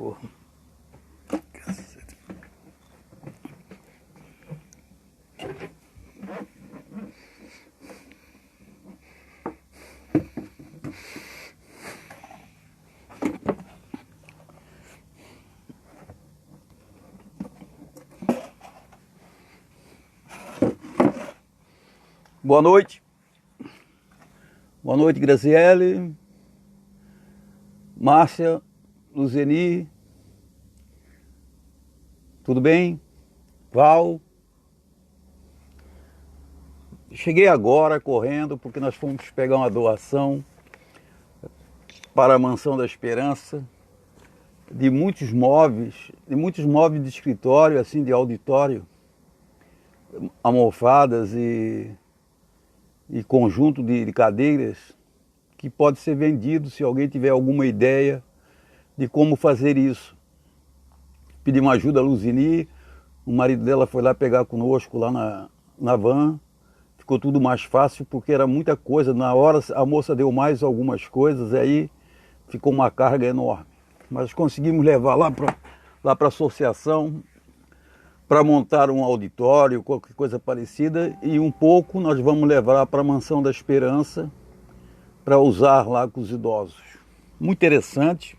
Porra. Cacete. Boa noite. Boa noite, Graziele, Márcia, Luzeni. Tudo bem? Val. Cheguei agora correndo porque nós fomos pegar uma doação para a Mansão da Esperança de muitos móveis de escritório, assim, de auditório, almofadas e conjunto de cadeiras que pode ser vendido se alguém tiver alguma ideia de como fazer isso. Pedi uma ajuda a Luzini, o marido dela foi lá pegar conosco lá na van, ficou tudo mais fácil porque era muita coisa, na hora a moça deu mais algumas coisas, aí ficou uma carga enorme. Mas conseguimos levar lá para a associação, para montar um auditório, qualquer coisa parecida, e um pouco nós vamos levar para a Mansão da Esperança para usar lá com os idosos. Muito interessante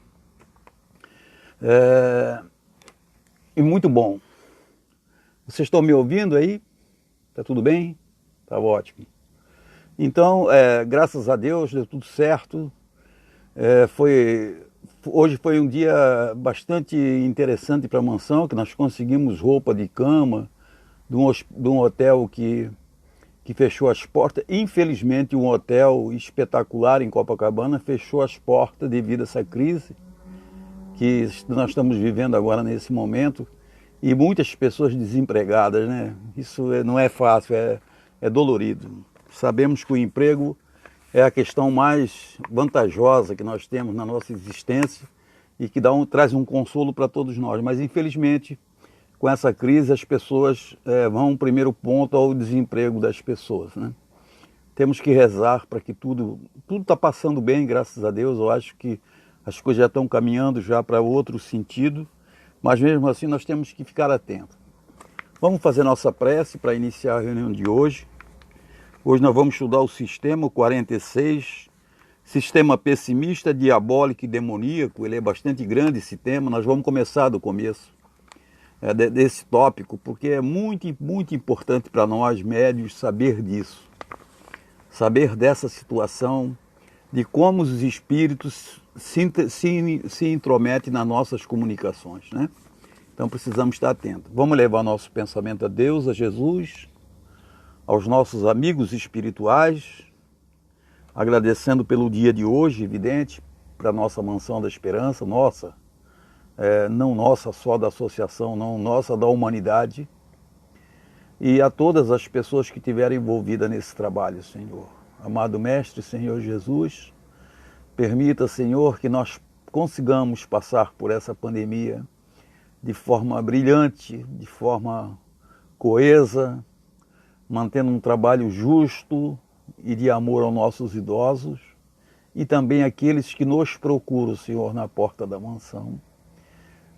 e muito bom. Vocês estão me ouvindo aí? Tá tudo bem? Tá ótimo. Então, graças a Deus, deu tudo certo. Hoje foi um dia bastante interessante para a mansão, que nós conseguimos roupa de cama de um hotel que fechou as portas. Infelizmente, um hotel espetacular em Copacabana fechou as portas devido a essa crise que nós estamos vivendo agora nesse momento, e muitas pessoas desempregadas, né? Isso não é fácil, é dolorido. Sabemos que o emprego é a questão mais vantajosa que nós temos na nossa existência e que traz um consolo para todos nós. Mas, infelizmente, com essa crise, as pessoas vão, primeiro ponto, ao desemprego das pessoas, né? Temos que rezar para que tudo está passando bem, graças a Deus. Eu acho que as coisas já estão caminhando já para outro sentido, mas mesmo assim nós temos que ficar atentos. Vamos fazer nossa prece para iniciar a reunião de hoje. Hoje nós vamos estudar o sistema 46, sistema pessimista, diabólico e demoníaco. Ele é bastante grande, esse tema. Nós vamos começar do começo desse tópico, porque é muito, muito importante para nós, médios, saber disso. Saber dessa situação, de como os espíritos se intrometem nas nossas comunicações, né? Então precisamos estar atentos. Vamos levar nosso pensamento a Deus, a Jesus, aos nossos amigos espirituais, agradecendo pelo dia de hoje, evidente, para a nossa Mansão da Esperança, nossa, não nossa só da associação, não nossa da humanidade, e a todas as pessoas que estiverem envolvidas nesse trabalho, Senhor. Amado Mestre, Senhor Jesus, permita, Senhor, que nós consigamos passar por essa pandemia de forma brilhante, de forma coesa, mantendo um trabalho justo e de amor aos nossos idosos e também aqueles que nos procuram, Senhor, na porta da mansão,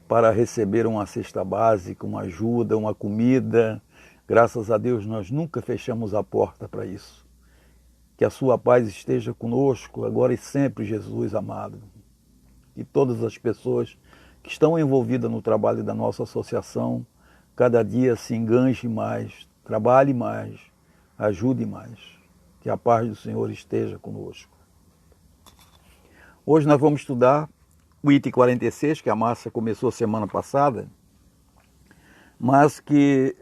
para receber uma cesta básica, uma ajuda, uma comida. Graças a Deus nós nunca fechamos a porta para isso. Que a sua paz esteja conosco, agora e sempre, Jesus amado. E todas as pessoas que estão envolvidas no trabalho da nossa associação, cada dia se enganche mais, trabalhe mais, ajude mais. Que a paz do Senhor esteja conosco. Hoje nós vamos estudar o item 46, que a Márcia começou semana passada, mas que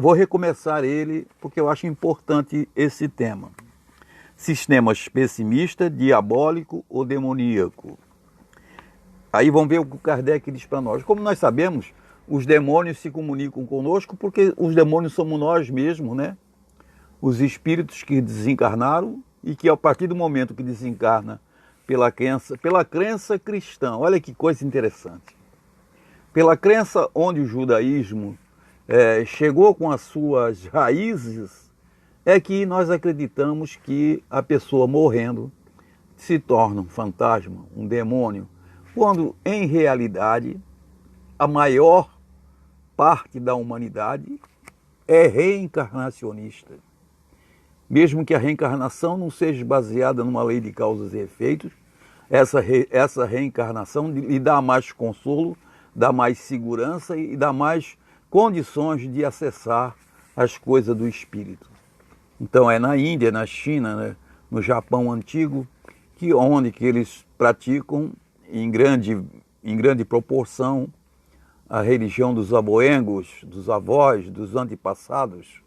vou recomeçar ele porque eu acho importante esse tema. Sistemas pessimista, diabólico ou demoníaco. Aí vamos ver o que o Kardec diz para nós. Como nós sabemos, os demônios se comunicam conosco porque os demônios somos nós mesmos, né? Os espíritos que desencarnaram e que a partir do momento que desencarna pela crença cristã, olha que coisa interessante. Pela crença onde o judaísmo chegou com as suas raízes, é que nós acreditamos que a pessoa morrendo se torna um fantasma, um demônio, quando em realidade a maior parte da humanidade é reencarnacionista. Mesmo que a reencarnação não seja baseada numa lei de causas e efeitos, essa reencarnação lhe dá mais consolo, dá mais segurança e dá mais condições de acessar as coisas do espírito. Então é na Índia, na China, né, no Japão antigo, onde eles praticam em grande proporção a religião dos aboengos, dos avós, dos antepassados,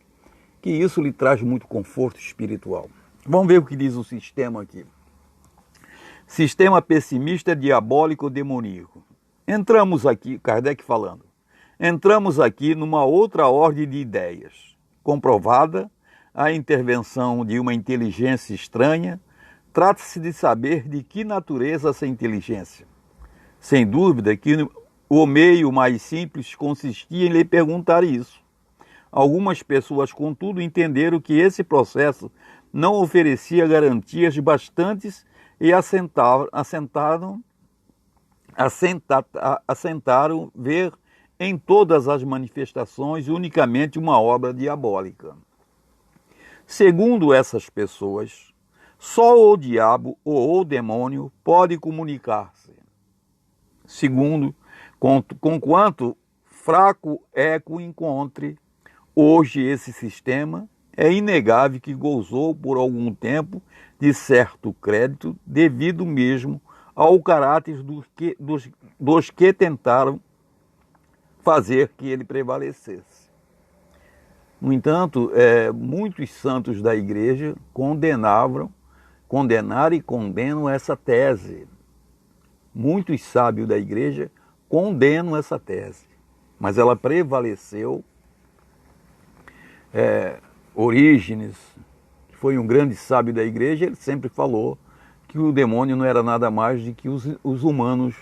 que isso lhe traz muito conforto espiritual. Vamos ver o que diz o sistema aqui. Sistema pessimista, diabólico, demoníaco. Entramos aqui, Kardec falando, entramos aqui numa outra ordem de ideias, comprovada a intervenção de uma inteligência estranha. Trata-se de saber de que natureza essa inteligência. Sem dúvida que o meio mais simples consistia em lhe perguntar isso. Algumas pessoas, contudo, entenderam que esse processo não oferecia garantias bastantes e assentaram ver em todas as manifestações unicamente uma obra diabólica. Segundo essas pessoas, só o diabo ou o demônio pode comunicar-se. Segundo, conquanto fraco eco encontre hoje esse sistema, é inegável que gozou por algum tempo de certo crédito, devido mesmo ao caráter dos que tentaram fazer que ele prevalecesse. No entanto, muitos santos da igreja condenaram e condenam essa tese. Muitos sábios da igreja condenam essa tese, mas ela prevaleceu. Orígenes, que foi um grande sábio da igreja, ele sempre falou que o demônio não era nada mais do que os humanos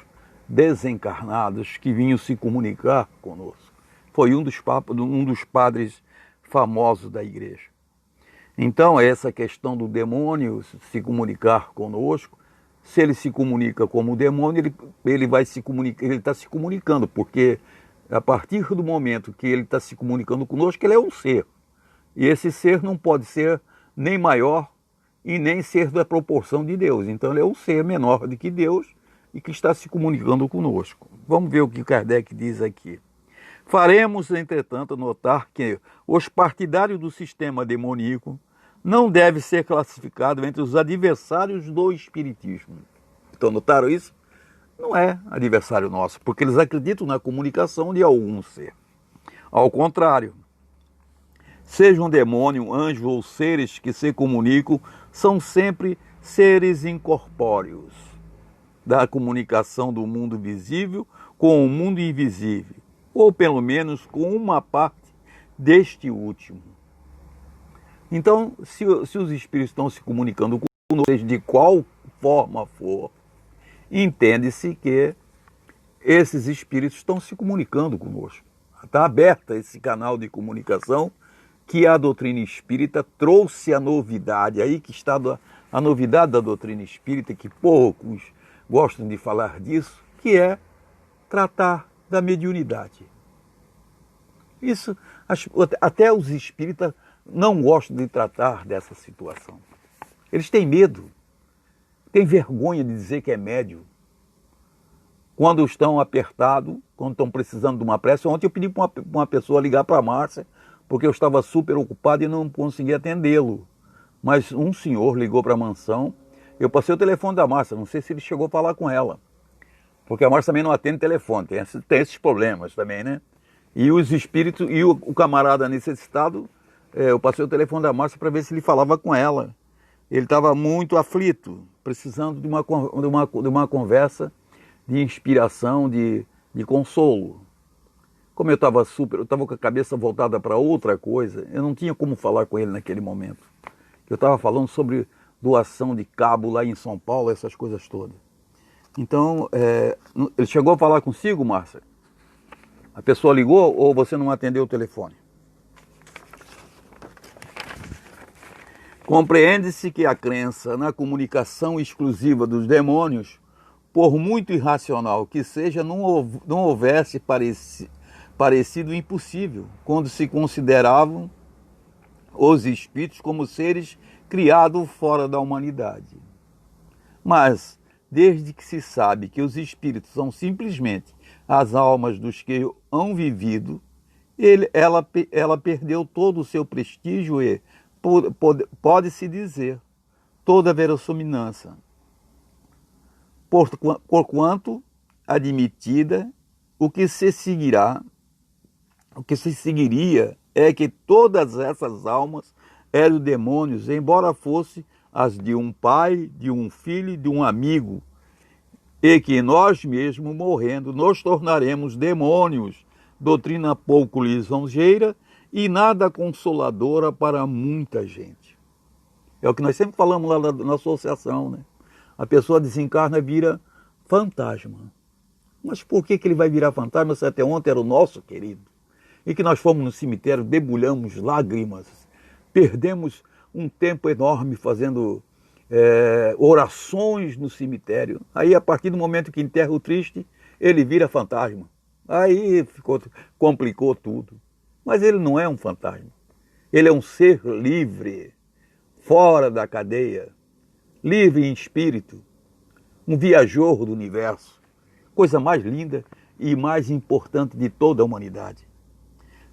desencarnados que vinham se comunicar conosco. Foi um dos padres famosos da igreja. Então, essa questão do demônio se comunicar conosco, se ele se comunica como demônio, ele vai se comunicar, ele está se comunicando, porque a partir do momento que ele está se comunicando conosco, ele é um ser. E esse ser não pode ser nem maior e nem ser da proporção de Deus. Então ele é um ser menor do que Deus e que está se comunicando conosco. Vamos ver o que Kardec diz aqui. Faremos, entretanto, notar que os partidários do sistema demoníaco não devem ser classificados entre os adversários do espiritismo. Então, notaram isso? Não é adversário nosso, porque eles acreditam na comunicação de algum ser. Ao contrário, seja um demônio, anjo ou seres que se comunicam, são sempre seres incorpóreos, da comunicação do mundo visível com o mundo invisível, ou pelo menos com uma parte deste último. Então, se os espíritos estão se comunicando conosco, de qual forma for, entende-se que esses espíritos estão se comunicando conosco. Está aberto esse canal de comunicação que a doutrina espírita trouxe a novidade. Aí que está a novidade da doutrina espírita, que poucos gostam de falar disso, que é tratar da mediunidade. Isso, até os espíritas não gostam de tratar dessa situação. Eles têm medo, têm vergonha de dizer que é médium. Quando estão apertados, quando estão precisando de uma prece. Ontem eu pedi para uma pessoa ligar para a Márcia, porque eu estava super ocupado e não conseguia atendê-lo. Mas um senhor ligou para a mansão, eu passei o telefone da Márcia, não sei se ele chegou a falar com ela, porque a Márcia também não atende telefone, tem esses problemas também, né? E os espíritos, e o camarada necessitado, eu passei o telefone da Márcia para ver se ele falava com ela. Ele estava muito aflito, precisando de uma conversa de inspiração, de consolo. Como eu estava com a cabeça voltada para outra coisa, eu não tinha como falar com ele naquele momento. Eu estava falando sobre doação de cabo lá em São Paulo, essas coisas todas. Então, ele chegou a falar consigo, Márcia? A pessoa ligou ou você não atendeu o telefone? Compreende-se que a crença na comunicação exclusiva dos demônios por muito irracional que seja, não houvesse parecido impossível, quando se consideravam os espíritos como seres criados fora da humanidade. Mas, desde que se sabe que os espíritos são simplesmente as almas dos que hão vivido, ela perdeu todo o seu prestígio e, pode-se dizer, toda a verossimilhança. Porquanto admitida, o que se seguiria é que todas essas almas eram demônios, embora fossem as de um pai, de um filho, de um amigo, e que nós mesmos, morrendo, nos tornaremos demônios, doutrina pouco lisonjeira e nada consoladora para muita gente. É o que nós sempre falamos lá na associação, né? A pessoa desencarna e vira fantasma. Mas por que ele vai virar fantasma se até ontem era o nosso querido? E que nós fomos no cemitério, debulhamos lágrimas, perdemos um tempo enorme fazendo orações no cemitério. Aí, a partir do momento que enterra o triste, ele vira fantasma. Aí complicou tudo. Mas ele não é um fantasma. Ele é um ser livre, fora da cadeia, livre em espírito, um viajor do universo. Coisa mais linda e mais importante de toda a humanidade.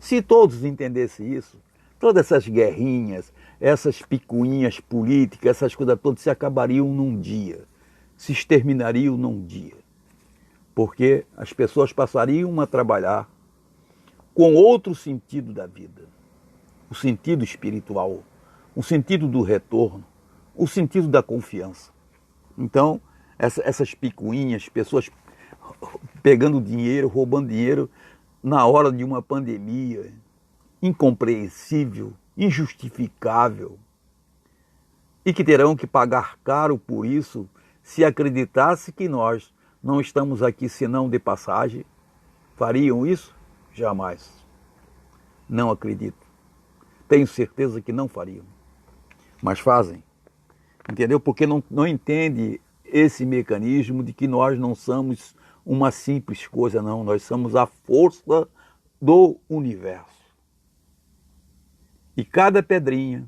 Se todos entendessem isso, todas essas guerrinhas, essas picuinhas políticas, essas coisas todas se acabariam num dia, se exterminariam num dia. Porque as pessoas passariam a trabalhar com outro sentido da vida, o sentido espiritual, o sentido do retorno, o sentido da confiança. Então, essas picuinhas, pessoas pegando dinheiro, roubando dinheiro na hora de uma pandemia, incompreensível, injustificável, e que terão que pagar caro por isso se acreditasse que nós não estamos aqui senão de passagem. Fariam isso? Jamais. Não acredito. Tenho certeza que não fariam. Mas fazem. Entendeu? Porque não entende esse mecanismo de que nós não somos uma simples coisa, não. Nós somos a força do universo. E cada pedrinha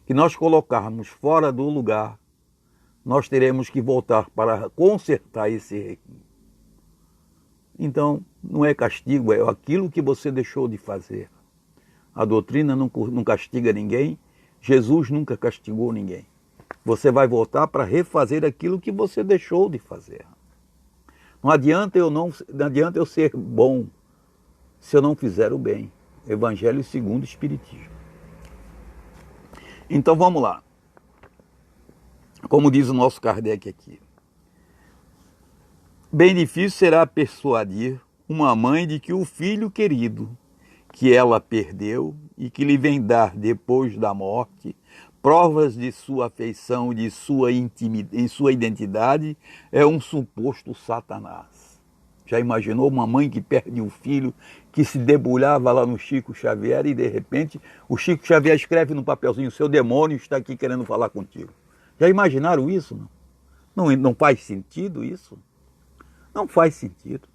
que nós colocarmos fora do lugar, nós teremos que voltar para consertar esse requinte. Então, não é castigo, é aquilo que você deixou de fazer. A doutrina não castiga ninguém, Jesus nunca castigou ninguém. Você vai voltar para refazer aquilo que você deixou de fazer. Não adianta eu ser bom se eu não fizer o bem. Evangelho segundo o Espiritismo. Então vamos lá. Como diz o nosso Kardec aqui. Bem difícil será persuadir uma mãe de que o filho querido, que ela perdeu e que lhe vem dar depois da morte, provas de sua afeição, de sua identidade, é um suposto Satanás. Já imaginou uma mãe que perde um filho, que se debulhava lá no Chico Xavier e de repente o Chico Xavier escreve no papelzinho: seu demônio está aqui querendo falar contigo. Já imaginaram isso? Não faz sentido isso? Não faz sentido.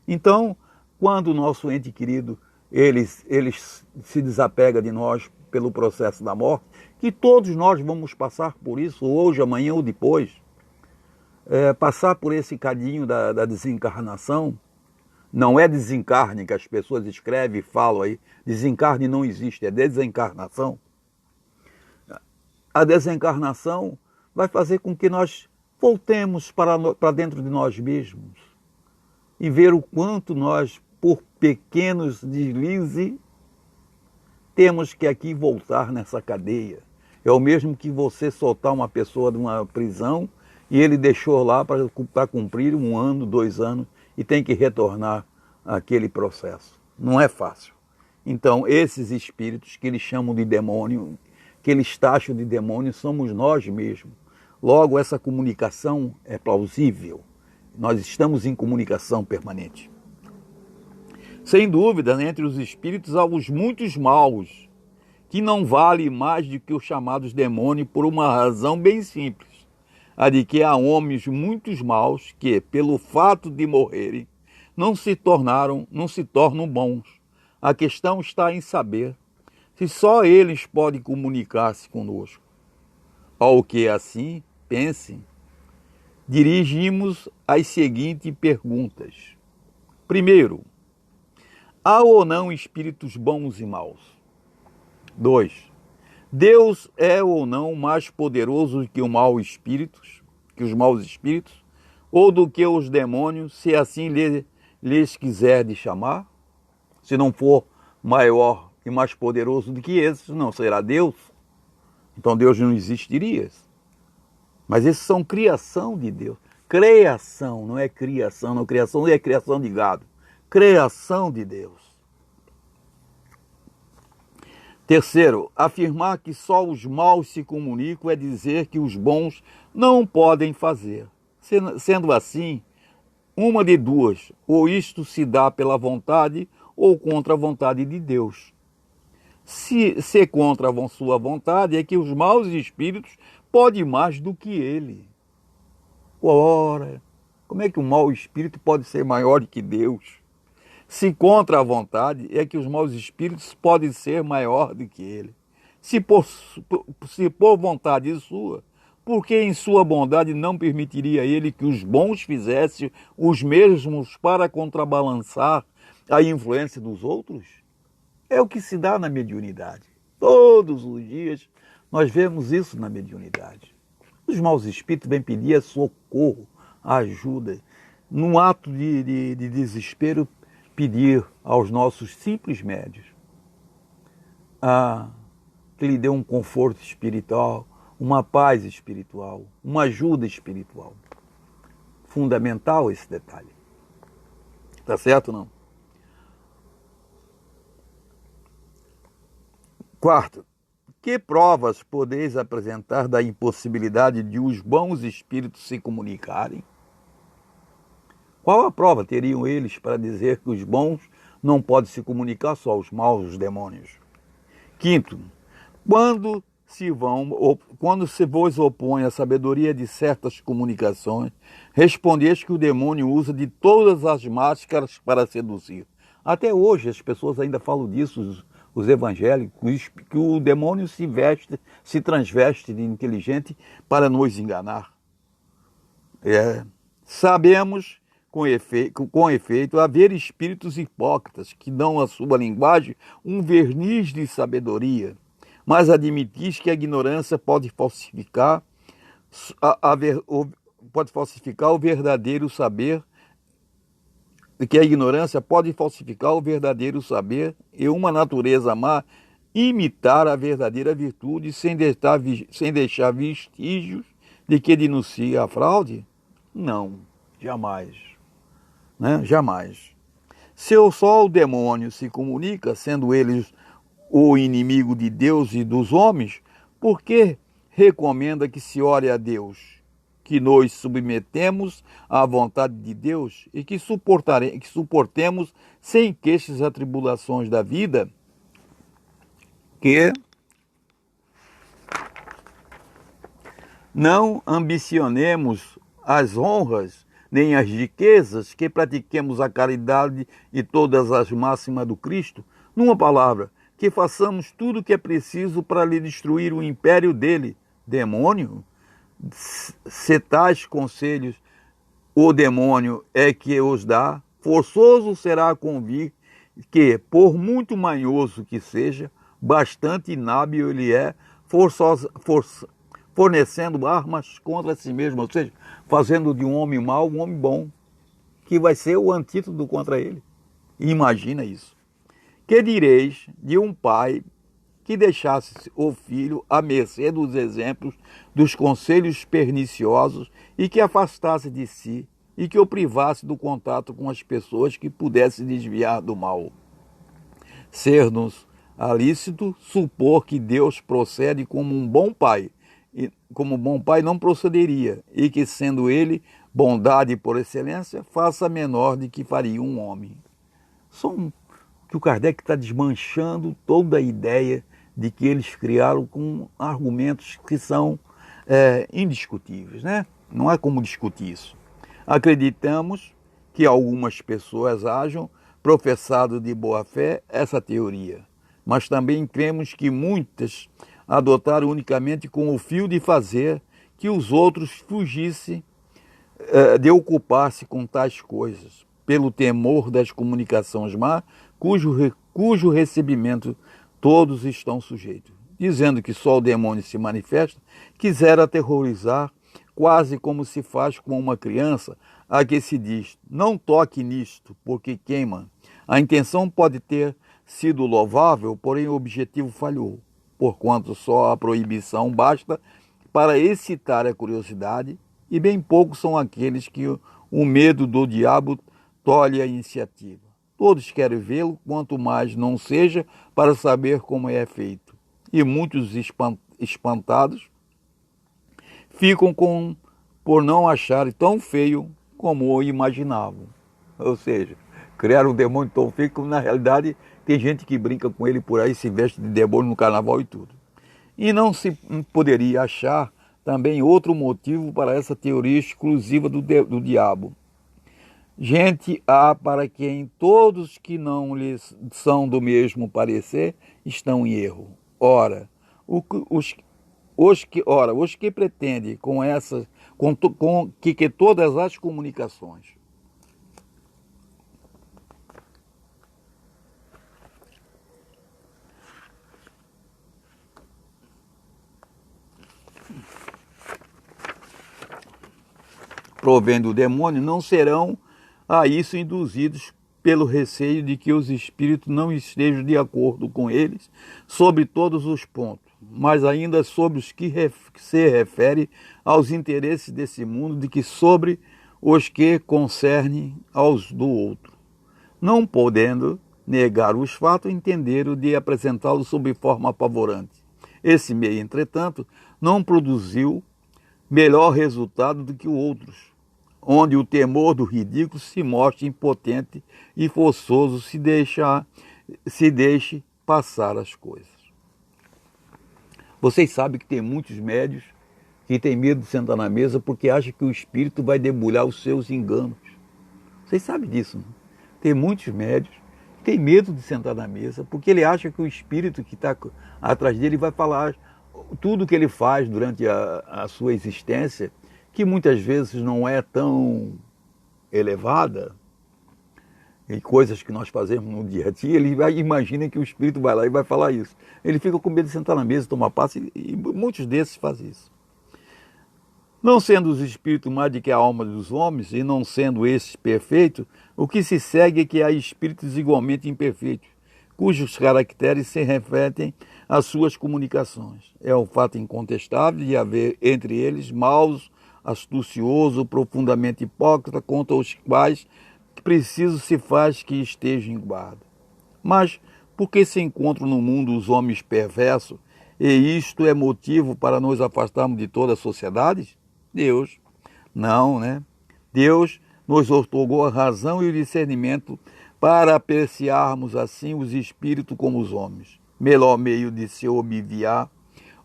Então, quando o nosso ente querido ele se desapega de nós pelo processo da morte, que todos nós vamos passar por isso, hoje, amanhã ou depois, passar por esse cadinho da desencarnação. Não é desencarne que as pessoas escrevem e falam aí. Desencarne não existe, é desencarnação. A desencarnação vai fazer com que nós voltemos para dentro de nós mesmos e ver o quanto nós, por pequenos deslizes, temos que aqui voltar nessa cadeia. É o mesmo que você soltar uma pessoa de uma prisão e ele deixou lá para cumprir 1 ano, 2 anos e tem que retornar àquele processo. Não é fácil. Então, esses espíritos que eles chamam de demônio, que eles taxam de demônio, somos nós mesmos. Logo, essa comunicação é plausível. Nós estamos em comunicação permanente. Sem dúvida, entre os espíritos há os muitos maus, que não valem mais do que os chamados demônios por uma razão bem simples. a de que há homens muitos maus que, pelo fato de morrerem, não se tornam bons. A questão está em saber se só eles podem comunicar-se conosco. Ao que assim pensem, dirigimos as seguintes perguntas. Primeiro, há ou não espíritos bons e maus? 2. Deus é ou não mais poderoso que os maus espíritos, ou do que os demônios, se assim lhes quiser de chamar? Se não for maior e mais poderoso do que esses, não será Deus. Então Deus não existiria. Mas esses são criação de Deus. Criação, não é criação. Não, criação é criação de gado. Criação de Deus. Terceiro, afirmar que só os maus se comunicam é dizer que os bons não podem fazer. Sendo assim, uma de duas, ou isto se dá pela vontade ou contra a vontade de Deus. Se contra a sua vontade, é que os maus espíritos podem mais do que ele. Ora, como é que um mau espírito pode ser maior que Deus? Se contra a vontade, é que os maus espíritos podem ser maior do que ele. Se por vontade sua, porque em sua bondade não permitiria ele que os bons fizessem os mesmos para contrabalançar a influência dos outros? É o que se dá na mediunidade. Todos os dias nós vemos isso na mediunidade. Os maus espíritos vêm pedir socorro, ajuda. Num ato de desespero, pedir aos nossos simples médios que lhe dê um conforto espiritual, uma paz espiritual, uma ajuda espiritual. Fundamental esse detalhe. Tá certo ou não? Quarto, que provas podeis apresentar da impossibilidade de os bons espíritos se comunicarem? Qual a prova teriam eles para dizer que os bons não podem se comunicar, só os maus, os demônios? Quinto, quando se vos opõe à sabedoria de certas comunicações, respondeis que o demônio usa de todas as máscaras para seduzir. Até hoje as pessoas ainda falam disso, os evangélicos, que o demônio se transveste de inteligente para nos enganar. Sabemos com efeito, haver espíritos hipócritas que dão à sua linguagem um verniz de sabedoria, mas admitis que a ignorância pode falsificar o verdadeiro saber, que a ignorância pode falsificar o verdadeiro saber e uma natureza má imitar a verdadeira virtude sem deixar vestígios de que denuncia a fraude? Não, jamais. Jamais. Se só o demônio se comunica, sendo eles o inimigo de Deus e dos homens, por que recomenda que se ore a Deus, que nos submetemos à vontade de Deus e que suportemos sem queixas as tribulações da vida, que não ambicionemos as honras nem as riquezas, que pratiquemos a caridade e todas as máximas do Cristo? Numa palavra, que façamos tudo o que é preciso para lhe destruir o império dele, demônio? Se tais conselhos o demônio é que os dá, forçoso será convir que, por muito manhoso que seja, bastante inábil ele é, fornecendo armas contra si mesmo, ou seja, fazendo de um homem mau um homem bom, que vai ser o antídoto contra ele. Imagina isso. Que direis de um pai que deixasse o filho à mercê dos exemplos, dos conselhos perniciosos e que afastasse de si e que o privasse do contato com as pessoas que pudesse desviar do mal? Ser-nos lícito supor que Deus procede como um bom pai, e como bom pai não procederia, e que, sendo ele bondade por excelência, faça menor de que faria um homem. Que o Kardec está desmanchando toda a ideia de que eles criaram com argumentos que são indiscutíveis, né? Não há como discutir isso. Acreditamos que algumas pessoas hajam professado de boa fé essa teoria, mas também cremos que muitas adotaram unicamente com o fio de fazer que os outros fugissem de ocupar-se com tais coisas, pelo temor das comunicações más, cujo recebimento todos estão sujeitos. Dizendo que só o demônio se manifesta, quisera aterrorizar, quase como se faz com uma criança, a que se diz, não toque nisto, porque queima. A intenção pode ter sido louvável, porém o objetivo falhou, porquanto só a proibição basta para excitar a curiosidade, e bem poucos são aqueles que o medo do diabo tolhe a iniciativa. Todos querem vê-lo, quanto mais não seja para saber como é feito. E muitos espantados ficam por não acharem tão feio como o imaginavam. Ou seja, criaram um demônio tão feio como na realidade tem gente que brinca com ele por aí, se veste de demônio no carnaval e tudo. E não se poderia achar também outro motivo para essa teoria exclusiva do diabo. Gente há para quem todos que não lhes são do mesmo parecer estão em erro. Ora, os que pretendem que todas as comunicações provém do demônio não serão a isso induzidos pelo receio de que os espíritos não estejam de acordo com eles sobre todos os pontos, mas ainda sobre os que se refere aos interesses desse mundo, de que sobre os que concernem aos do outro. Não podendo negar os fatos, entenderam de apresentá-los sob forma apavorante. Esse meio, entretanto, não produziu melhor resultado do que outros, onde o temor do ridículo se mostra impotente e forçoso se deixe passar as coisas. Vocês sabem que tem muitos médios que têm medo de sentar na mesa porque acham que o espírito vai debulhar os seus enganos. Vocês sabem disso, não? Tem muitos médios que têm medo de sentar na mesa porque ele acha que o espírito que está atrás dele vai falar tudo que ele faz durante a sua existência, que muitas vezes não é tão elevada, e coisas que nós fazemos no dia a dia, ele imagina que o espírito vai lá e vai falar isso. Ele fica com medo de sentar na mesa, tomar passe, e muitos desses fazem isso. Não sendo os espíritos mais do que a alma dos homens, e não sendo esses perfeitos, o que se segue é que há espíritos igualmente imperfeitos, cujos caracteres se refletem às suas comunicações. É um fato incontestável de haver entre eles maus, astucioso, profundamente hipócrita, contra os quais preciso se faz que estejam em guarda. Mas por que se encontram no mundo os homens perversos, e isto é motivo para nos afastarmos de toda a sociedade? Deus, não, né? Deus nos outorgou a razão e o discernimento para apreciarmos assim os espíritos como os homens. Melhor meio de se obviar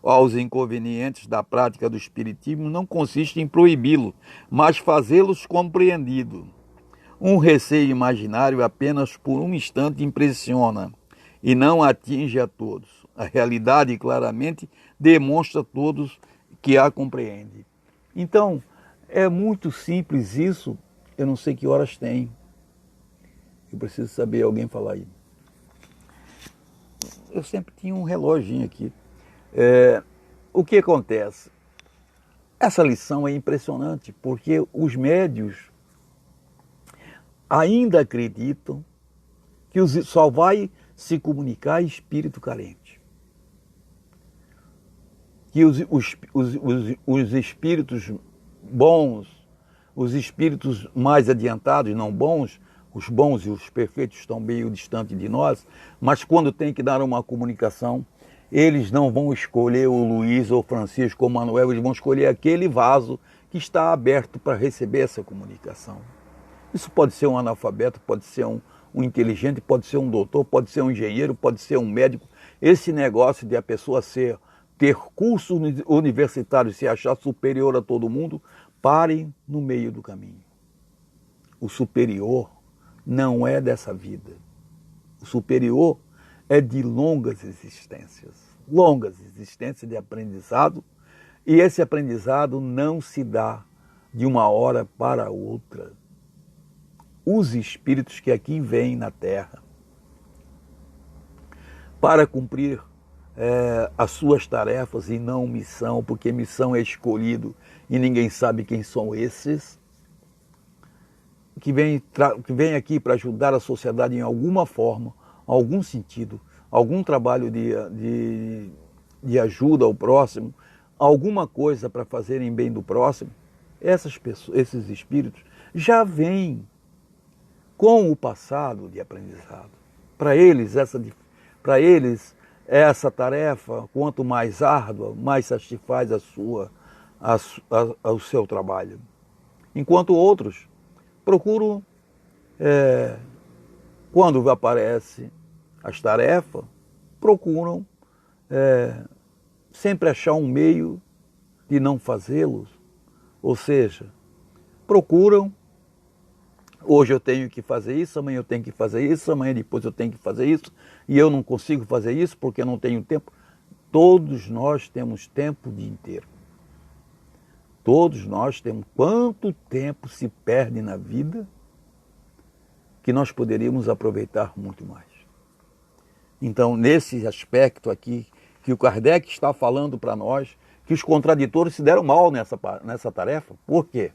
aos inconvenientes da prática do espiritismo não consiste em proibi-lo, mas fazê-los compreendidos. Um receio imaginário apenas por um instante impressiona e não atinge a todos. A realidade claramente demonstra a todos que a compreende. Então, é muito simples isso. Eu não sei que horas tem. Eu preciso saber alguém falar aí. Eu sempre tinha um reloginho aqui. O que acontece? Essa lição é impressionante, porque os médios ainda acreditam que só vai se comunicar espírito carente. Que os espíritos bons, os espíritos mais adiantados, não bons, os bons e os perfeitos estão meio distantes de nós, mas quando tem que dar uma comunicação, eles não vão escolher o Luiz ou o Francisco ou o Manuel, eles vão escolher aquele vaso que está aberto para receber essa comunicação. Isso pode ser um analfabeto, pode ser um inteligente, pode ser um doutor, pode ser um engenheiro, pode ser um médico. Esse negócio de a pessoa ser ter curso universitário, se achar superior a todo mundo, parem no meio do caminho. O superior não é dessa vida. O superior é de longas existências de aprendizado, e esse aprendizado não se dá de uma hora para outra. Os espíritos que aqui vêm na Terra para cumprir as suas tarefas e não missão, porque missão é escolhido e ninguém sabe quem são esses, que vem aqui para ajudar a sociedade em alguma forma, algum sentido, algum trabalho de ajuda ao próximo, alguma coisa para fazerem bem do próximo, esses espíritos já vêm com o passado de aprendizado. Para eles, essa tarefa, quanto mais árdua, mais satisfaz o seu trabalho. Enquanto outros procuram, quando aparecem as tarefas, procuram sempre achar um meio de não fazê-los. Ou seja, procuram, hoje eu tenho que fazer isso, amanhã eu tenho que fazer isso, amanhã depois eu tenho que fazer isso, e eu não consigo fazer isso porque eu não tenho tempo. Todos nós temos tempo o dia inteiro. Todos nós temos. Quanto tempo se perde na vida que nós poderíamos aproveitar muito mais. Então, nesse aspecto aqui, que o Kardec está falando para nós, que os contraditores se deram mal nessa tarefa. Por quê?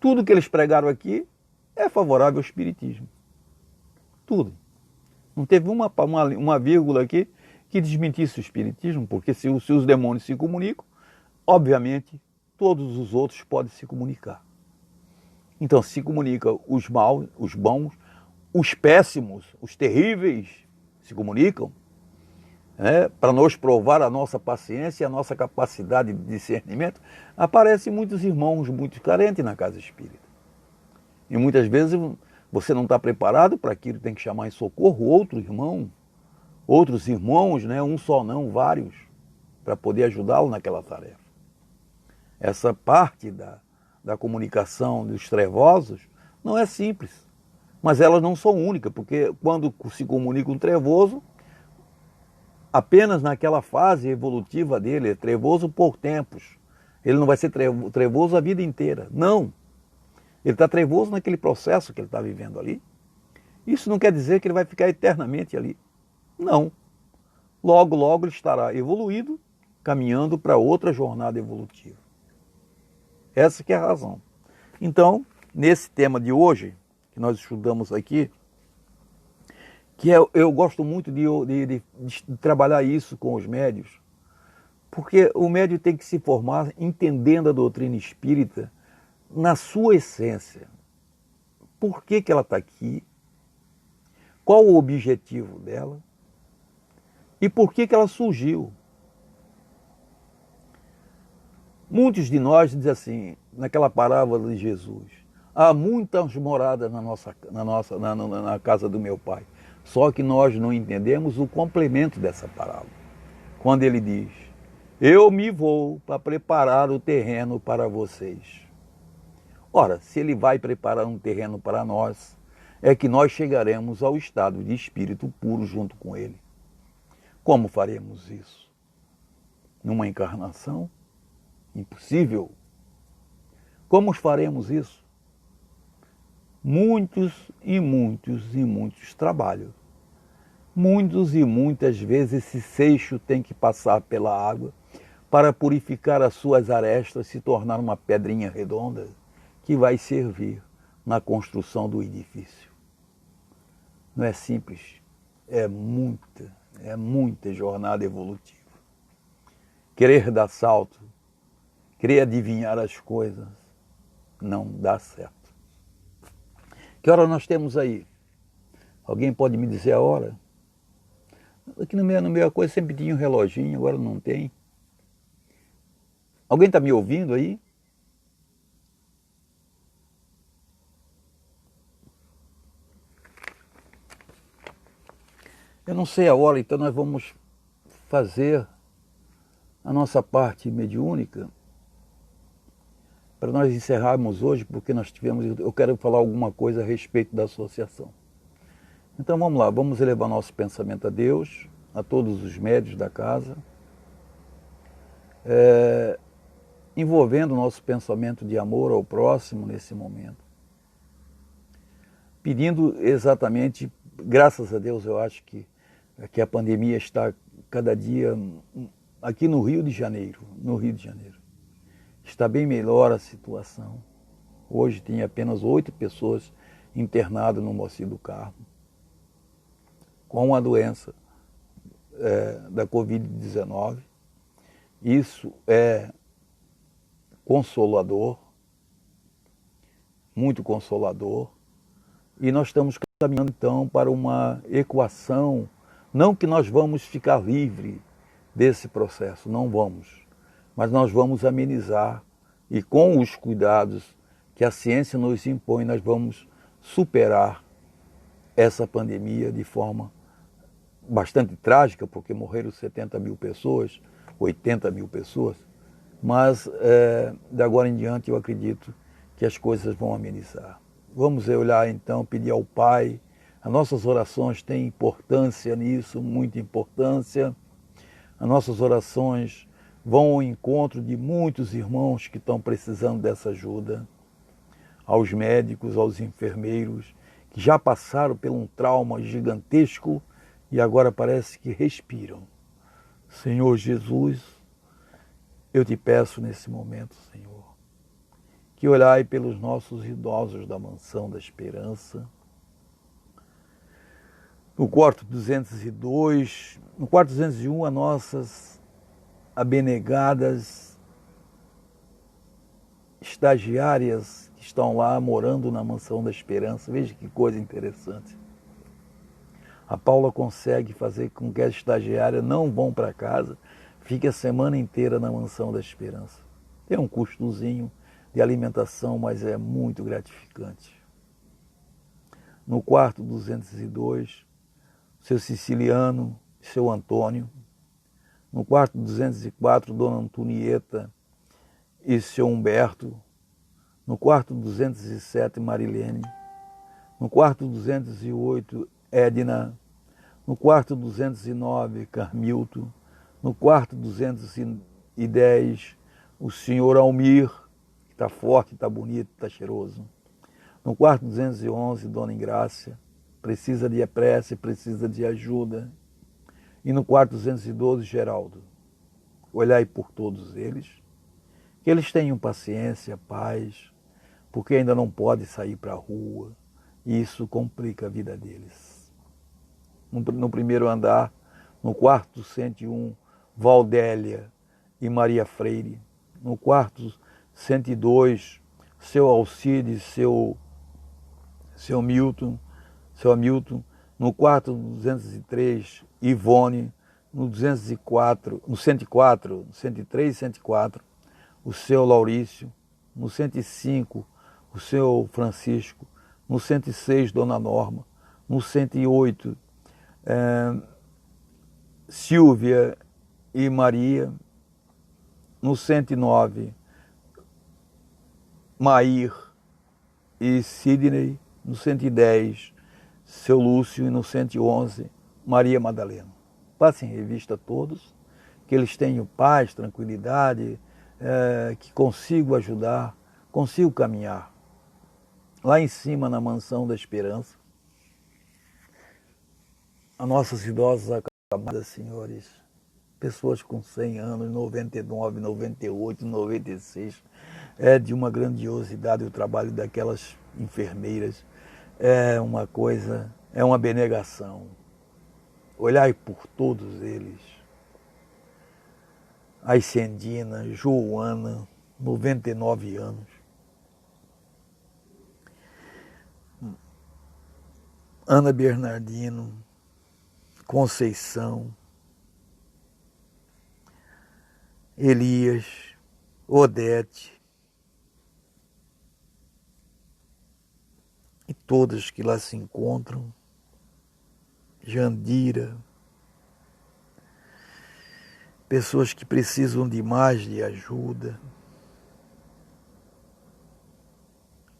Tudo que eles pregaram aqui é favorável ao Espiritismo. Tudo. Não teve uma vírgula aqui que desmentisse o Espiritismo, porque se os demônios se comunicam, obviamente, todos os outros podem se comunicar. Então, se comunicam os maus, os bons, os péssimos, os terríveis se comunicam, para nos provar a nossa paciência e a nossa capacidade de discernimento. Aparecem muitos irmãos muito carentes na casa espírita. E muitas vezes você não está preparado para aquilo, tem que chamar em socorro outros irmãos, um só não, vários, para poder ajudá-lo naquela tarefa. Essa parte da comunicação dos trevosos não é simples, mas elas não são únicas, porque quando se comunica um trevoso, apenas naquela fase evolutiva dele, é trevoso por tempos. Ele não vai ser trevoso a vida inteira, não. Ele está trevoso naquele processo que ele está vivendo ali. Isso não quer dizer que ele vai ficar eternamente ali. Não. Logo, logo ele estará evoluído, caminhando para outra jornada evolutiva. Essa que é a razão. Então, nesse tema de hoje, que nós estudamos aqui, que eu gosto muito de trabalhar isso com os médios, porque o médio tem que se formar entendendo a doutrina espírita na sua essência. Por que ela está aqui? Qual o objetivo dela? E por que ela surgiu? Muitos de nós dizem assim, naquela parábola de Jesus, há muitas moradas na casa do meu pai. Só que nós não entendemos o complemento dessa parábola. Quando ele diz, eu me vou para preparar o terreno para vocês. Ora, se ele vai preparar um terreno para nós, é que nós chegaremos ao estado de espírito puro junto com ele. Como faremos isso? Numa encarnação? Impossível. Como faremos isso? Muitos e muitos trabalhos. Muitos e muitas vezes esse seixo tem que passar pela água para purificar as suas arestas, se tornar uma pedrinha redonda que vai servir na construção do edifício. Não é simples, é muita jornada evolutiva. Querer dar salto, querer adivinhar as coisas, não dá certo. Que hora nós temos aí? Alguém pode me dizer a hora? Aqui no meio a coisa sempre tinha um reloginho, agora não tem. Alguém está me ouvindo aí? Eu não sei a hora, então nós vamos fazer a nossa parte mediúnica, para nós encerrarmos hoje, porque eu quero falar alguma coisa a respeito da associação. Então vamos lá, vamos elevar nosso pensamento a Deus, a todos os médios da casa, envolvendo nosso pensamento de amor ao próximo nesse momento. Pedindo exatamente, graças a Deus, eu acho que a pandemia está cada dia, aqui no Rio de Janeiro, está bem melhor a situação. Hoje tem apenas 8 pessoas internadas no Moacir do Carmo com a doença da Covid-19. Isso é consolador, muito consolador, e nós estamos caminhando então para uma equação, não que nós vamos ficar livre desse processo, não vamos, mas nós vamos amenizar e com os cuidados que a ciência nos impõe, nós vamos superar essa pandemia de forma bastante trágica, porque morreram 70 mil pessoas, 80 mil pessoas, mas de agora em diante eu acredito que as coisas vão amenizar. Vamos olhar então, pedir ao Pai, as nossas orações têm importância nisso, muita importância. As nossas orações vão ao encontro de muitos irmãos que estão precisando dessa ajuda, aos médicos, aos enfermeiros, que já passaram por um trauma gigantesco e agora parece que respiram. Senhor Jesus, eu te peço nesse momento, Senhor, que olhai pelos nossos idosos da Mansão da Esperança. No quarto 202, no quarto 201, as nossas abnegadas estagiárias que estão lá morando na Mansão da Esperança. Veja que coisa interessante. A Paula consegue fazer com que as estagiárias não vão para casa, fiquem a semana inteira na Mansão da Esperança. Tem um custozinho de alimentação, mas é muito gratificante. No quarto 202, seu Siciliano e seu Antônio. No quarto 204, Dona Antonieta e seu Humberto. No quarto 207, Marilene. No quarto 208, Edna. No quarto 209, Carmilton. No quarto 210, o senhor Almir, que está forte, está bonito, está cheiroso. No quarto 211, Dona Ingrácia, precisa de prece, precisa de ajuda. E no quarto 212, Geraldo. Olhai por todos eles, que eles tenham paciência, paz, porque ainda não pode sair para a rua, e isso complica a vida deles. No primeiro andar, no quarto 101, Valdélia e Maria Freire. No quarto 102, seu Alcides, seu Hamilton. No quarto 203, Ivone. No 204, no 104, 103 e 104, o seu Laurício. No 105, o seu Francisco. No 106, Dona Norma. No 108, Silvia e Maria. No 109, Mair e Sidney. No 110, seu Lúcio. E no 111, Maria Madalena. Passem em revista a todos, que eles tenham paz, tranquilidade, que consigam ajudar, consigam caminhar. Lá em cima, na Mansão da Esperança, as nossas idosas acamadas, senhores, pessoas com 100 anos, 99, 98, 96, é de uma grandiosidade o trabalho daquelas enfermeiras, é uma coisa, é uma abnegação. Olhai por todos eles. A Iscendina, Joana, 99 anos. Ana Bernardino, Conceição, Elias, Odete, e todas que lá se encontram, Jandira, pessoas que precisam de mais de ajuda.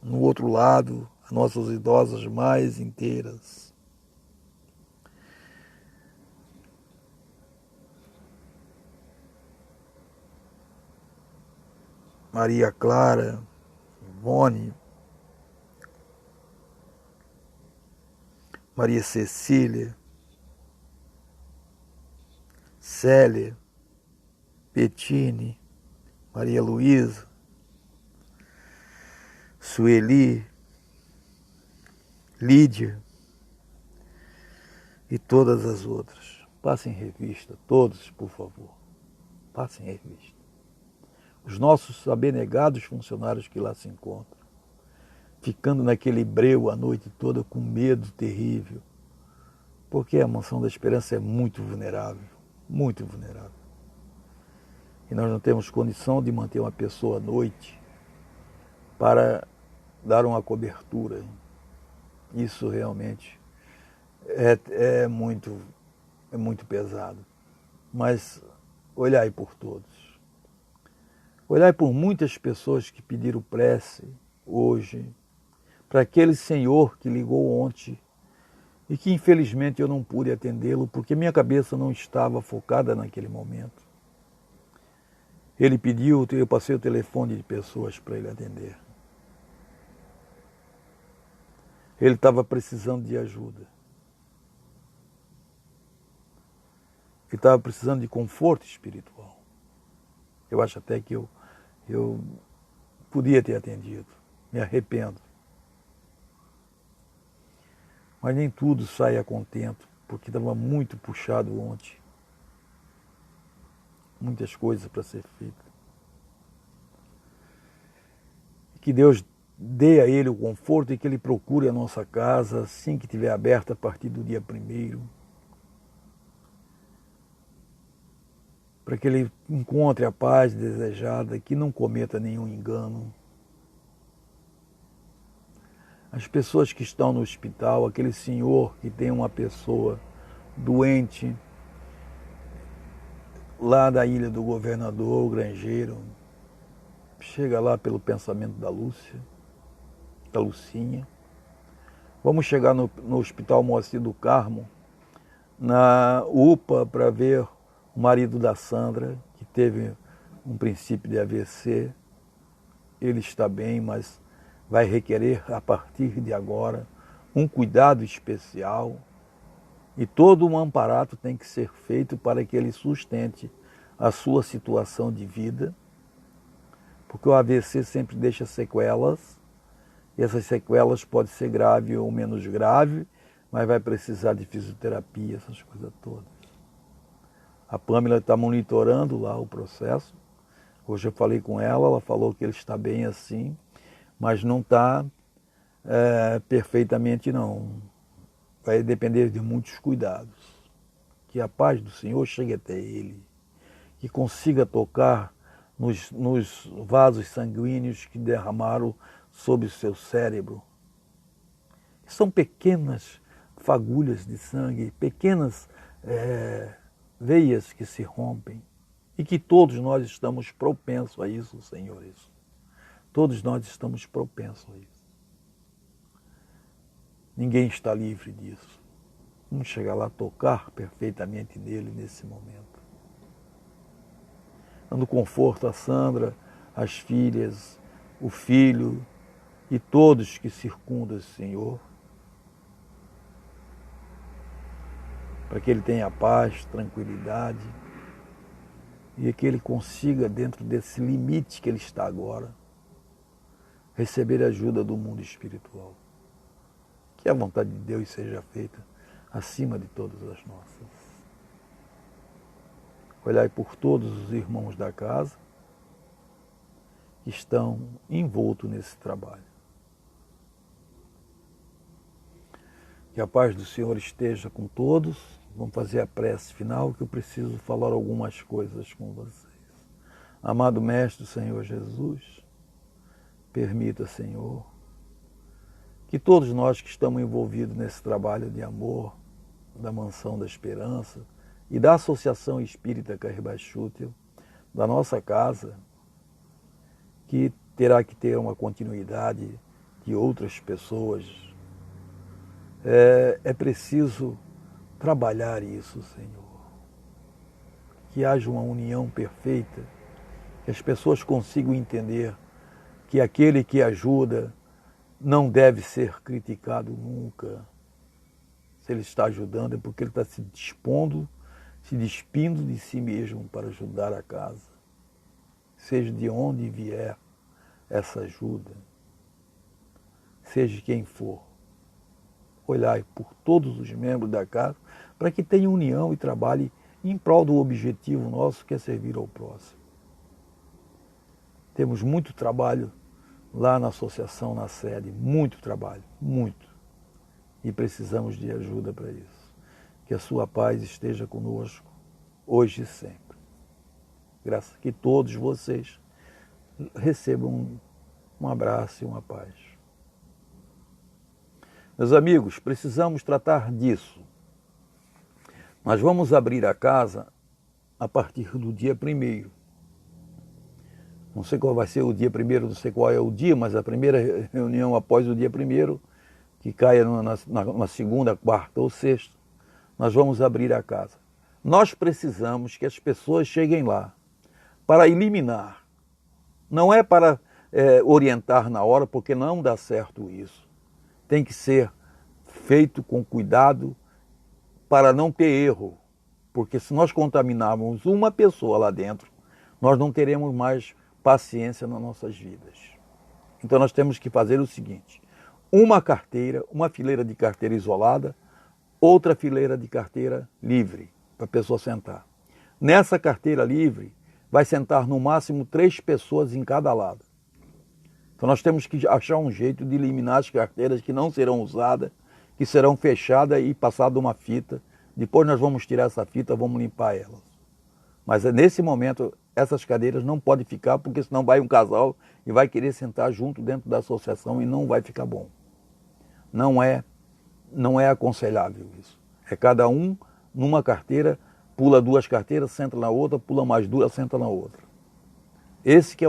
No outro lado, as nossas idosas mais inteiras. Maria Clara, Ivone, Maria Cecília, Célia, Petine, Maria Luísa, Sueli, Lídia e todas as outras. Passem em revista, todos, por favor. Passem em revista. Os nossos abnegados funcionários que lá se encontram, ficando naquele breu a noite toda com medo terrível, porque a Mansão da Esperança é muito vulnerável, muito vulnerável. E nós não temos condição de manter uma pessoa à noite para dar uma cobertura. Isso realmente é muito pesado. Mas olhai por todos. Olhai por muitas pessoas que pediram prece hoje, para aquele senhor que ligou ontem e que infelizmente eu não pude atendê-lo porque minha cabeça não estava focada naquele momento. Ele pediu, eu passei o telefone de pessoas para ele atender. Ele estava precisando de ajuda. Ele estava precisando de conforto espiritual. Eu acho até que eu podia ter atendido. Me arrependo. Mas nem tudo sai a contento, porque estava muito puxado ontem. Muitas coisas para ser feitas. Que Deus dê a ele o conforto e que ele procure a nossa casa assim que estiver aberta a partir do dia 1º. Para que ele encontre a paz desejada, que não cometa nenhum engano. As pessoas que estão no hospital, aquele senhor que tem uma pessoa doente lá da Ilha do Governador, o Grangeiro, chega lá pelo pensamento da Lúcia, da Lucinha. Vamos chegar no Hospital Moacir do Carmo, na UPA, para ver o marido da Sandra, que teve um princípio de AVC. Ele está bem, mas vai requerer, a partir de agora, um cuidado especial. E todo um amparato tem que ser feito para que ele sustente a sua situação de vida, porque o AVC sempre deixa sequelas, e essas sequelas podem ser grave ou menos grave, mas vai precisar de fisioterapia, essas coisas todas. A Pâmela está monitorando lá o processo. Hoje eu falei com ela, ela falou que ele está bem assim, mas não está perfeitamente não. Vai depender de muitos cuidados. Que a paz do Senhor chegue até ele, que consiga tocar nos vasos sanguíneos que derramaram sobre o seu cérebro. São pequenas fagulhas de sangue, pequenas veias que se rompem e que todos nós estamos propensos a isso, senhores. Todos nós estamos propensos a isso. Ninguém está livre disso. Vamos chegar lá, tocar perfeitamente nele nesse momento. Dando conforto a Sandra, as filhas, o filho e todos que circundam esse Senhor, para que ele tenha paz, tranquilidade e que ele consiga, dentro desse limite que ele está agora, receber a ajuda do mundo espiritual. Que a vontade de Deus seja feita acima de todas as nossas. Olhai por todos os irmãos da casa que estão envoltos nesse trabalho. Que a paz do Senhor esteja com todos. Vamos fazer a prece final, que eu preciso falar algumas coisas com vocês. Amado Mestre, Senhor Jesus, permita, Senhor, que todos nós que estamos envolvidos nesse trabalho de amor, da Mansão da Esperança, e da Associação Espírita Caribachútil, da nossa casa, que terá que ter uma continuidade de outras pessoas. É preciso trabalhar isso, Senhor. Que haja uma união perfeita, que as pessoas consigam entender que aquele que ajuda não deve ser criticado nunca. Se ele está ajudando é porque ele está se dispondo, se despindo de si mesmo para ajudar a casa. Seja de onde vier essa ajuda, seja quem for, olhai por todos os membros da casa para que tenha união e trabalhe em prol do objetivo nosso, que é servir ao próximo. Temos muito trabalho lá na associação, na sede, muito trabalho, muito. E precisamos de ajuda para isso. Que a sua paz esteja conosco, hoje e sempre. Graças que todos vocês recebam um abraço e uma paz. Meus amigos, precisamos tratar disso. Nós vamos abrir a casa a partir do dia 1º. Não sei qual vai ser o dia 1º, não sei qual é o dia, mas a primeira reunião após o dia 1º, que caia na segunda, quarta ou sexta, nós vamos abrir a casa. Nós precisamos que as pessoas cheguem lá para eliminar. Não é para orientar na hora, porque não dá certo isso. Tem que ser feito com cuidado para não ter erro. Porque se nós contaminarmos uma pessoa lá dentro, nós não teremos mais paciência nas nossas vidas. Então nós temos que fazer o seguinte: uma carteira, uma fileira de carteira isolada, outra fileira de carteira livre, para a pessoa sentar. Nessa carteira livre, vai sentar no máximo 3 pessoas em cada lado. Então nós temos que achar um jeito de eliminar as carteiras que não serão usadas, que serão fechadas e passadas uma fita. Depois nós vamos tirar essa fita, vamos limpar elas. Mas nesse momento, essas cadeiras não podem ficar, porque senão vai um casal e vai querer sentar junto dentro da associação e não vai ficar bom. Não é aconselhável isso. É cada um numa carteira, pula 2 carteiras, senta na outra, pula mais 2, senta na outra. Esse que é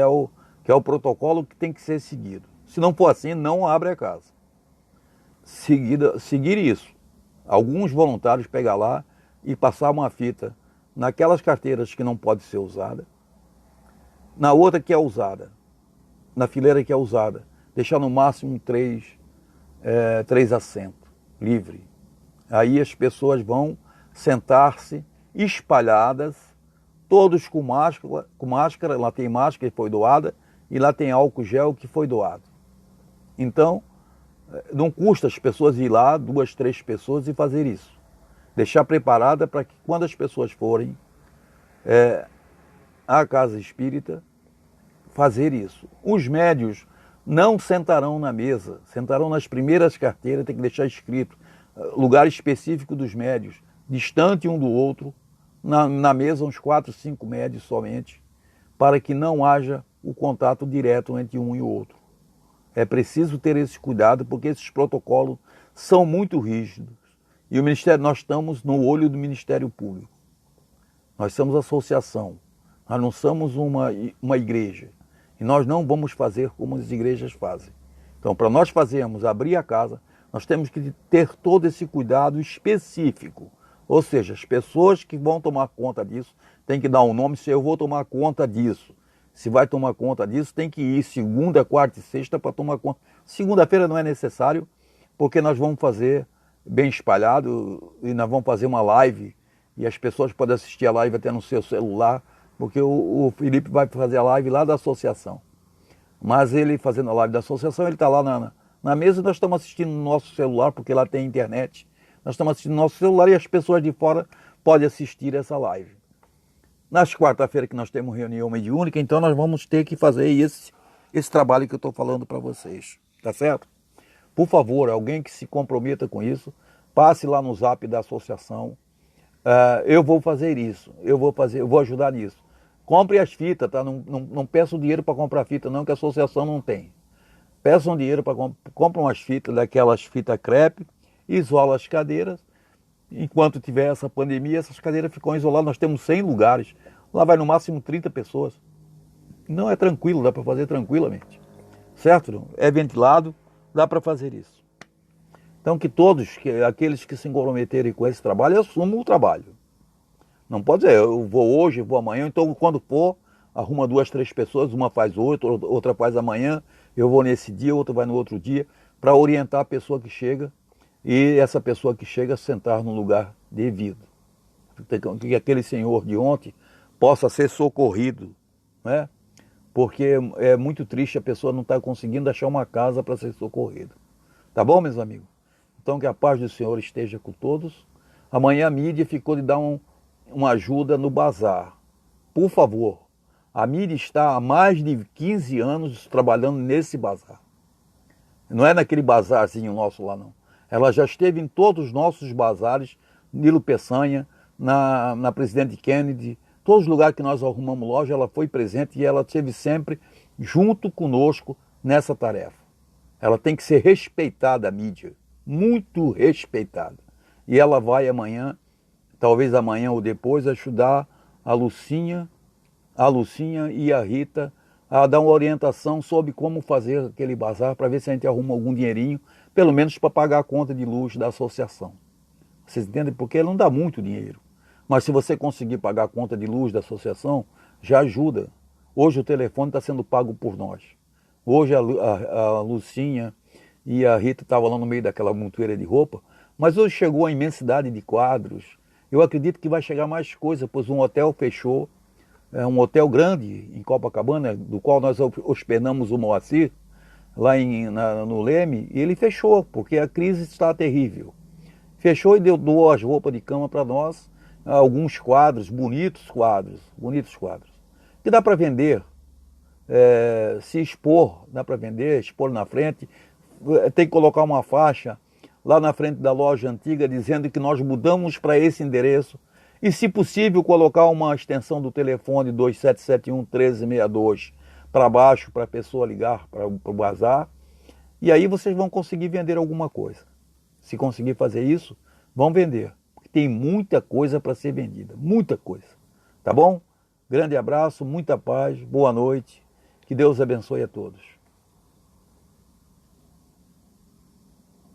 o protocolo que tem que ser seguido. Se não for assim, não abre a casa. Seguir isso. Alguns voluntários pegar lá e passar uma fita naquelas carteiras que não pode ser usada, na outra que é usada, na fileira que é usada, deixar no máximo 3 assentos, livre. Aí as pessoas vão sentar-se espalhadas, todos com máscara, lá tem máscara que foi doada, e lá tem álcool gel que foi doado. Então, não custa as pessoas ir lá, 2, 3 pessoas, e fazer isso. Deixar preparada para que quando as pessoas forem à casa espírita, fazer isso. Os médios não sentarão na mesa, sentarão nas primeiras carteiras, tem que deixar escrito, lugar específico dos médios, distante um do outro, na mesa uns 4, 5 médios somente, para que não haja o contato direto entre um e o outro. É preciso ter esse cuidado, porque esses protocolos são muito rígidos. E o Ministério, nós estamos no olho do Ministério Público. Nós somos associação, nós não somos uma igreja. E nós não vamos fazer como as igrejas fazem. Então, para nós fazermos, abrir a casa, nós temos que ter todo esse cuidado específico. Ou seja, as pessoas que vão tomar conta disso têm que dar um nome, se eu vou tomar conta disso. Se vai tomar conta disso, tem que ir segunda, quarta e sexta para tomar conta. Segunda-feira não é necessário, porque nós vamos fazer bem espalhado e nós vamos fazer uma live e as pessoas podem assistir a live até no seu celular, porque o Felipe vai fazer a live lá da associação. Mas ele fazendo a live da associação, ele está lá na mesa e nós estamos assistindo no nosso celular, porque lá tem internet. Nós estamos assistindo no nosso celular e as pessoas de fora podem assistir essa live. Nas quarta-feiras que nós temos reunião mediúnica, então nós vamos ter que fazer esse trabalho que eu estou falando para vocês, tá certo? Por favor, alguém que se comprometa com isso, passe lá no zap da associação. Eu vou fazer isso, eu vou ajudar nisso. Compre as fitas, tá? Não peçam dinheiro para comprar fita não, que a associação não tem. Peçam dinheiro para comprar umas fitas, daquelas fitas crepe, isola as cadeiras enquanto tiver essa pandemia, essas cadeiras ficam isoladas. Nós temos 100 lugares, lá vai no máximo 30 pessoas. Não é tranquilo, dá para fazer tranquilamente, certo? É ventilado, dá para fazer isso. Então que todos, aqueles que se comprometerem com esse trabalho, assumam o trabalho. Não pode dizer, eu vou hoje, eu vou amanhã, então quando for, arruma 2, 3 pessoas, uma faz hoje, outra faz amanhã, eu vou nesse dia, outra vai no outro dia, para orientar a pessoa que chega e essa pessoa que chega sentar no lugar devido. Que aquele senhor de ontem possa ser socorrido, né? Porque é muito triste a pessoa não estar conseguindo achar uma casa para ser socorrida. Tá bom, meus amigos? Então que a paz do Senhor esteja com todos. Amanhã a mídia ficou de dar uma ajuda no bazar. Por favor, a mídia está há mais de 15 anos trabalhando nesse bazar. Não é naquele bazarzinho nosso lá, não. Ela já esteve em todos os nossos bazares, Nilo Peçanha, na Presidente Kennedy, todos os lugares que nós arrumamos loja, ela foi presente e ela esteve sempre junto conosco nessa tarefa. Ela tem que ser respeitada, a mídia, muito respeitada. E ela vai amanhã, talvez amanhã ou depois, ajudar a Lucinha e a Rita a dar uma orientação sobre como fazer aquele bazar, para ver se a gente arruma algum dinheirinho, pelo menos para pagar a conta de luz da associação. Vocês entendem? Porque não dá muito dinheiro. Mas se você conseguir pagar a conta de luz da associação, já ajuda. Hoje o telefone está sendo pago por nós. Hoje a Lucinha e a Rita estavam lá no meio daquela montoeira de roupa, mas hoje chegou a imensidade de quadros. Eu acredito que vai chegar mais coisa, pois um hotel fechou, um hotel grande em Copacabana, do qual nós hospedamos o Moacir, lá no Leme, e ele fechou, porque a crise está terrível. Fechou e doou as roupas de cama para nós, alguns quadros, bonitos quadros, que dá para vender, se expor, dá para vender, expor na frente. Tem que colocar uma faixa lá na frente da loja antiga dizendo que nós mudamos para esse endereço e, se possível, colocar uma extensão do telefone 2771-1362 para baixo para a pessoa ligar para o bazar, e aí vocês vão conseguir vender alguma coisa. Se conseguir fazer isso, vão vender. Tem muita coisa para ser vendida, muita coisa. Tá bom? Grande abraço, muita paz, boa noite, que Deus abençoe a todos.